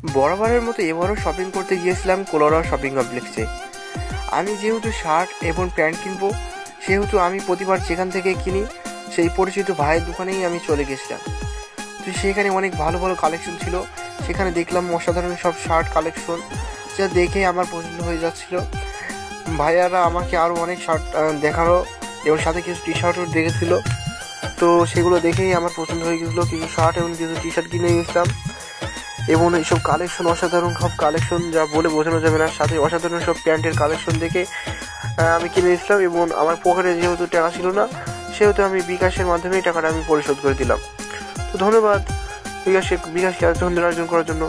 বরাবরের মতো এবারও শপিং করতে গিয়েছিলাম কোলাউড়া শপিং কমপ্লেক্সে। আমি যেহেতু শার্ট এবং প্যান্ট কিনবো, সেহেতু আমি প্রতিবার যেখান থেকে কিনি সেই পরিচিত ভাইয়ের দোকানেই আমি চলে গেছিলাম। তো সেখানে অনেক ভালো ভালো কালেকশন ছিল। সেখানে দেখলাম অসাধারণ সব শার্ট কালেকশন, যা দেখে আমার পছন্দ হয়ে যাচ্ছিল। ভাইয়ারা আমাকে আরও অনেক শার্ট দেখালো এবং সাথে কিছু টি শার্টও দেখেছিল। তো সেগুলো দেখেই আমার পছন্দ হয়ে গেছিলো, কিছু শার্ট এবং কিছু টি শার্ট কিনে গেছিলাম। এবং এইসব কালেকশন অসাধারণ সব কালেকশন, যা বলে বোঝানো যাবে না। সাথে অসাধারণ সব প্যান্টের কালেকশন দেখে আমি কিনে নিয়েছিলাম এবং আমার পকেটে যেহেতু টাকা ছিল না, সেহেতু আমি বিকাশের মাধ্যমেই টাকাটা আমি পরিশোধ করে দিলাম। তো ধন্যবাদ বিকাশকে এতক্ষণ অর্জন করার জন্য।